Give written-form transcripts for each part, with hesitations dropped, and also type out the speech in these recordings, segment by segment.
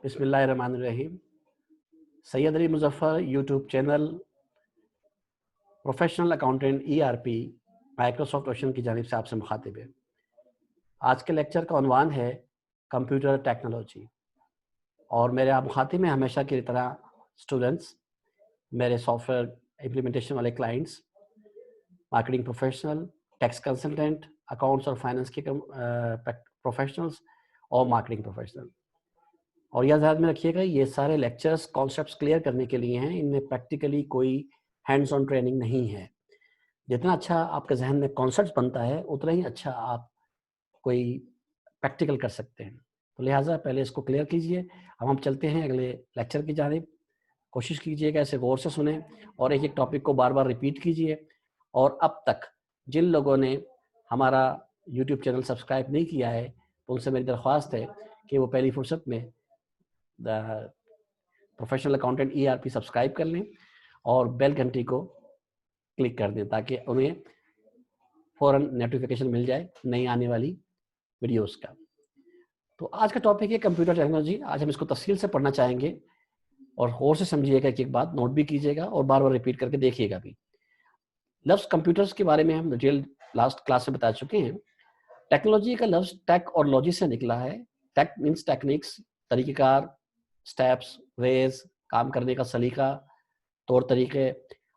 بسم اللہ الرحمن الرحیم. Syed Ali Muzaffar YouTube channel professional accountant ERP Microsoft ocean کی جانب سے آپ سے مخاطب ہے. آج کے لیکچر کا عنوان ہے کمپیوٹر ٹیکنالوجی، اور میرے آپ مخاطب میں ہمیشہ کی طرح اسٹوڈنٹس، میرے سافٹ ویئر امپلیمنٹیشن والے clients, marketing professional, tax consultant, accounts اور فائننس کے پروفیشنلز اور مارکیٹنگ پروفیشنل. اور یہ ذہن میں رکھیے گا، یہ سارے لیکچرز کانسیپٹس کلیئر کرنے کے لیے ہیں. ان میں پریکٹیکلی کوئی ہینڈز آن ٹریننگ نہیں ہے. جتنا اچھا آپ کے ذہن میں کانسیپٹس بنتا ہے اتنا ہی اچھا آپ کوئی پریکٹیکل کر سکتے ہیں. تو لہٰذا پہلے اس کو کلیئر کیجئے. اب ہم چلتے ہیں اگلے لیکچر کی جانب. کوشش کیجئے گا ایسے غور سے سنیں اور ایک ایک ٹاپک کو بار بار ریپیٹ کیجئے. اور اب تک جن لوگوں نے ہمارا یوٹیوب چینل سبسکرائب نہیں کیا ہے تو ان سے میری درخواست ہے کہ وہ پہلی فرصت میں پروفیشنل اکاؤنٹنٹ ERP سبسکرائب کر لیں اور بیل گھنٹی کو کلک کر دیں تاکہ انہیں فوراً نوٹیفیکیشن مل جائے نئی آنے والی ویڈیوز کا. تو آج کا ٹاپک ہے کمپیوٹر ٹیکنالوجی. آج ہم اس کو تفصیل سے پڑھنا چاہیں گے اور غور سے سمجھیے گا. ایک بات نوٹ بھی کیجیے گا اور بار بار ریپیٹ کر کے دیکھیے گا بھی. لفظ کمپیوٹرز کے بارے میں ہم ڈیٹیل لاسٹ کلاس میں بتا چکے ہیں. ٹیکنالوجی کا لفظ ٹیک اور لوجی سے نکلا ہے. ٹیک مینس ٹیکنیکس، طریقہ کار، سٹیپس، ویز، کام کرنے کا سلیقہ، طور طریقے،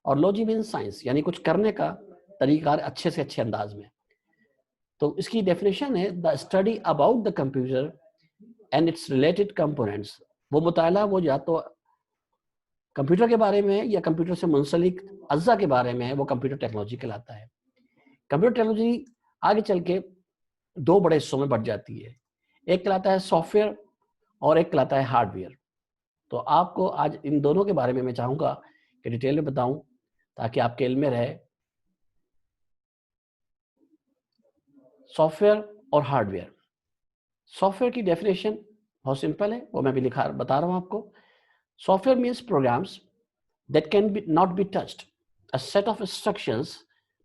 اور لوجی مینس سائنس، یعنی کچھ کرنے کا طریقہ کار اچھے سے اچھے انداز میں. تو اس کی ڈیفینیشن ہے the study about the computer and its related components. وہ مطالعہ وہ یا تو کمپیوٹر کے بارے میں یا کمپیوٹر سے منسلک اجزاء کے بارے میں ہے، وہ کمپیوٹر ٹیکنالوجی کہلاتا ہے. کمپیوٹر ٹیکنالوجی آگے چل کے دو بڑے حصوں میں بٹ جاتی ہے. ایک کہلاتا ہے سافٹ ویئر اور ایک کہلاتا ہے ہارڈ ویئر. تو آپ کو آج ان دونوں کے بارے میں چاہوں گا کہ ڈیٹیل میں بتاؤں تاکہ آپ کے علم میں رہے. سافٹ ویئر اور ہارڈ ویئر. سافٹ ویئر کی ڈیفینیشن بہت سمپل ہے، وہ میں بھی بتا رہا ہوں آپ کو. Software means programs that can not be touched, a set of instructions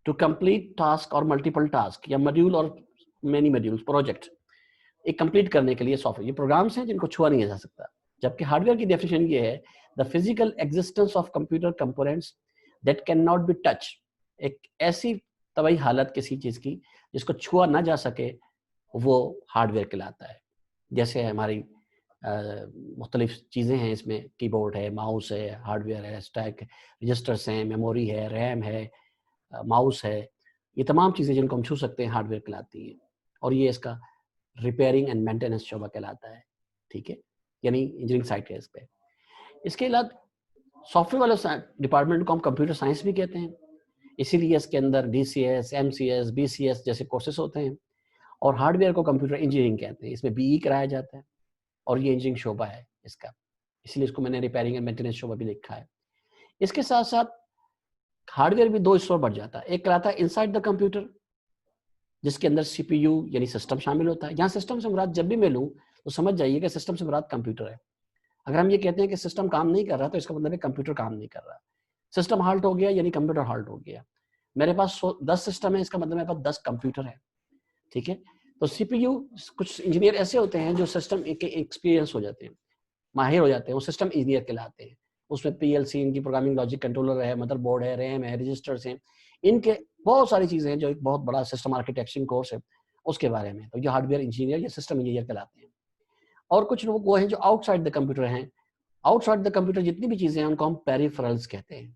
to complete task or multiple task یا ماڈیول اور many modules پروجیکٹ ایک کمپلیٹ کرنے کے لیے سافٹ ویئر. یہ پروگرامس ہیں جن کو چھوا نہیں جا سکتا. جبکہ ہارڈ ویئر کی ڈیفینیشن یہ ہے the physical existence of computer components that cannot be touched. ایک ایسی طبعی حالت کسی چیز کی جس کو چھوا نہ جا سکے وہ ہارڈ ویئر کہلاتا ہے. جیسے ہماری مختلف چیزیں ہیں، اس میں کی بورڈ ہے، ماؤس ہے، ہارڈ ویئر ہے، اسٹیک رجسٹرس ہیں، میموری ہے، ریم ہے، ماؤس ہے. یہ تمام چیزیں جن کو ہم چھو سکتے ہیں ہارڈ ویئر کہلاتی ہیں. اور یہ اس کا ریپیئرنگ اینڈ مینٹیننس شعبہ کہلاتا ہے. ٹھیک ہے، یعنی انجینئرنگ سائٹ ہے اس پہ. اس کے علاوہ سافٹ ویئر والے ڈپارٹمنٹ کو ہم کمپیوٹر سائنس بھی کہتے ہیں. اسی لیے اس کے اندر DCS، MCS، BCS جیسے کورسز ہوتے ہیں. اور ہارڈ ویئر کو کمپیوٹر انجینئرنگ کہتے ہیں. اس میں BE کرایا جاتا ہے اور یہ انجینئرنگ شعبہ ہے اس کا، اس لیے اس کو میں نے ریپیئرنگ اینڈ مینٹیننس شعبہ بھی لکھا ہے. اس کے ساتھ ساتھ ہارڈ ویئر بھی دو حصوں بڑھ جاتا ہے. ایک کہلاتا ہے انسائڈ دا کمپیوٹر، جس کے اندر CPU یعنی سسٹم شامل ہوتا ہے. یہاں سسٹم سے مراد جب بھی میں لوں تو سمجھ جائیے کہ سسٹم سے مراد کمپیوٹر ہے. اگر ہم یہ کہتے ہیں کہ سسٹم کام نہیں کر رہا تو اس کا مطلب ہے کمپیوٹر کام نہیں کر رہا. سسٹم ہالٹ ہو گیا یعنی کمپیوٹر ہالٹ ہو گیا. میرے پاس 10 سسٹم ہے، اس کا مطلب میرے پاس 10 کمپیوٹر ہے. ٹھیک ہے. تو CPU کچھ انجینئر ایسے ہوتے ہیں جو سسٹم کے ایکسپیرینس ہو جاتے ہیں، ماہر ہو جاتے ہیں، وہ سسٹم انجینئر کہلاتے ہیں. اس میں PLC، ان کی پروگرامنگ لاجک کنٹرولر ہے، مدر بورڈ ہے، ریم ہے، رجسٹرز ہیں، ان کے بہت ساری چیزیں ہیں جو ایک بہت بڑا سسٹم آرکیٹیکچرنگ کورس ہے اس کے بارے میں. تو یہ ہارڈ ویئر انجینئر یا سسٹم انجینئر کہلاتے ہیں. اور کچھ لوگ وہ ہیں جو آؤٹ سائڈ دا کمپیوٹر ہیں. آؤٹ سائڈ دا کمپیوٹر جتنی بھی چیزیں ہیں ان کو ہم پیریفرلز کہتے ہیں.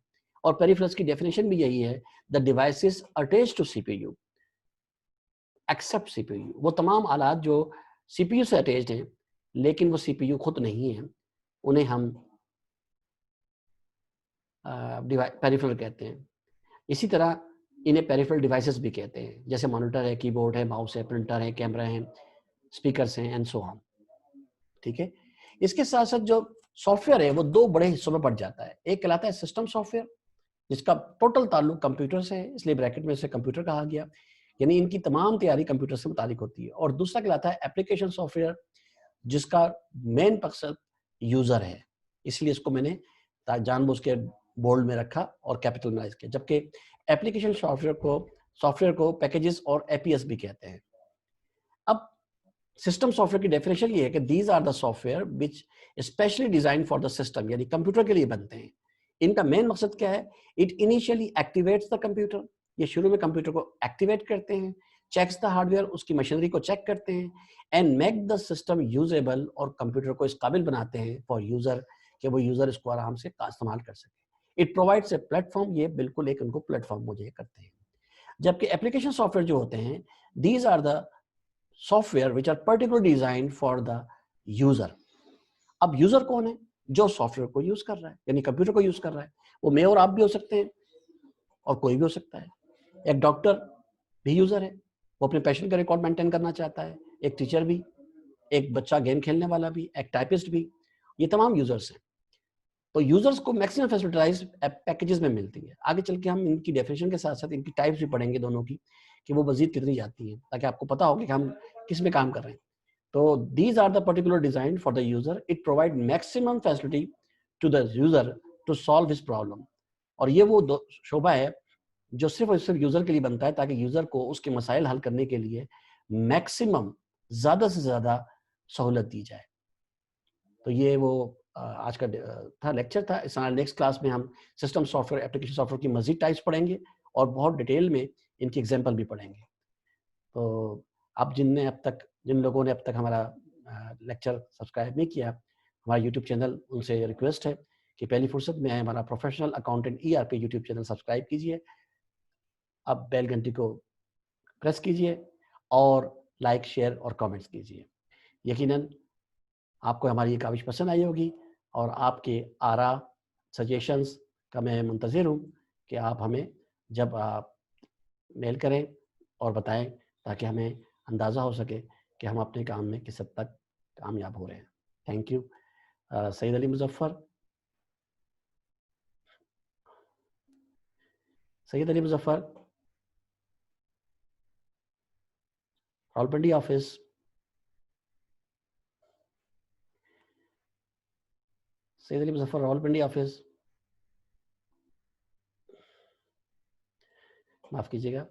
اور پیریفرلز کی ڈیفینیشن بھی یہی ہے the devices attach to CPU except CPU. وہ تمام آلات جو CPU سے اٹیچڈ ہیں لیکن وہ CPU خود نہیں ہیں، انہیں ہم پیریفرل کہتے ہیں. اسی طرح انہیں پیریفرل ڈیوائسز بھی کہتے ہیں، جیسے مانیٹر ہے، کی بورڈ ہے، ماؤس ہے، پرنٹر ہے، کیمرہ ہیں، اسپیکرز ہیں اینڈ سو آن. ٹھیک ہے. اس کے ساتھ ساتھ جو سافٹ ویئر ہے وہ دو بڑے حصوں میں بٹ جاتا ہے. ایک کہلاتا ہے سسٹم سافٹ ویئر جس کا ٹوٹل تعلق کمپیوٹر سے ہے، اس لیے بریکٹ میں اسے کمپیوٹر کہا گیا، یعنی ان کی تمام تیاری کمپیوٹر سے متعلق ہوتی ہے. اور دوسرا کہلاتا ہے اپلیکیشن سافٹ ویئر جس کا مین مقصد یوزر ہے، اس لیے اس کو میں نے جان بوجھ کے بولڈ میں رکھا اور کیپٹل میں کیا. جبکہ اپلیکیشن سافٹ ویئر کو پیکیجز اور APS بھی کہتے ہیں. اب سسٹم سافٹ ویئر کی ڈیفینیشن یہ ہے کہ these are the software which specially design for the system, یعنی کمپیوٹر کے لیے بنتے ہیں. ان کا مین مقصد کیا ہے؟ It initially activates the computer, یہ شروع میں کمپیوٹر کو ایکٹیویٹ کرتے ہیں، چیکس دا ہارڈ ویئر، اس کی مشینری کو چیک کرتے ہیں، and make the system usable, اور کمپیوٹر کو اس قابل بناتے ہیں فار یوزر کہ وہ یوزر اس کو آرام سے استعمال کر سکے. It provides a plate form, یہ بالکل ایک ان کو پلیٹ فارم مجھے کرتے ہیں. جبکہ اپلیکیشن سافٹ ویئر جو ہوتے ہیں these are the software which are particular design for the user. اب یوزر کون ہے؟ جو سافٹ ویئر کو یوز کر رہا ہے، یعنی کمپیوٹر کو یوز کر رہا ہے. وہ میں اور آپ بھی ہو سکتے ہیں اور کوئی بھی ہو سکتا ہے. ایک ڈاکٹر بھی یوزر ہے، وہ اپنے پیشنٹ کا ریکارڈ مینٹین کرنا چاہتا ہے. ایک ٹیچر بھی، ایک بچہ گیم کھیلنے والا بھی، ایک ٹائپسٹ بھی، یہ تمام یوزرس ہیں. تو یوزرس کو میکسیمم فیسلٹائز پیکیجز میں ملتی ہے. آگے چل کے ہم ان کی ڈیفینیشن کے ساتھ ساتھ ان کی ٹائپس بھی پڑھیں گے دونوں کی، کہ وہ مزید کتنی جاتی ہیں، تاکہ آپ کو پتا ہوگا کہ ہم کس میں کام کر رہے ہیں. تو these are the particular design for the user, it provide maximum facility to the user to solve his problem. اور یہ وہ شعبہ ہے جو صرف اور صرف یوزر کے لیے بنتا ہے، تاکہ یوزر کو اس کے مسائل حل کرنے کے لیے میکسیمم، زیادہ سے زیادہ سہولت دی جائے. تو یہ وہ آج کا تھا لیکچر تھا. اس نیکسٹ کلاس میں ہم system soft where, application software کی مزید ٹائپس پڑھیں گے اور بہت ڈیٹیل میں ان کی ایگزامپل بھی پڑھیں گے. تو اب جن لوگوں نے اب تک ہمارا لیکچر سبسکرائب نہیں کیا، ہمارا یوٹیوب چینل، ان سے ریکویسٹ ہے کہ پہلی فرصت میں ہمارا professional accountant ERP YouTube channel subscribe کیجیے. اب بیل گھنٹی کو پریس کیجیے اور لائک، شیئر اور کامنٹس کیجیے. یقیناً آپ کو ہماری یہ کاوش پسند آئی ہوگی، اور آپ کے آراء، سجیشنز کا میں منتظر ہوں کہ آپ ہمیں جب آپ میل کریں اور بتائیں، تاکہ ہمیں اندازہ ہو سکے کہ ہم اپنے کام میں کس حد تک کامیاب ہو رہے ہیں. Thank you. Syed Ali Muzaffar. Syed Ali Muzaffar, Rawalpindi office. Syed Ali Muzaffar, Rawalpindi office. معاف کیجیے گا.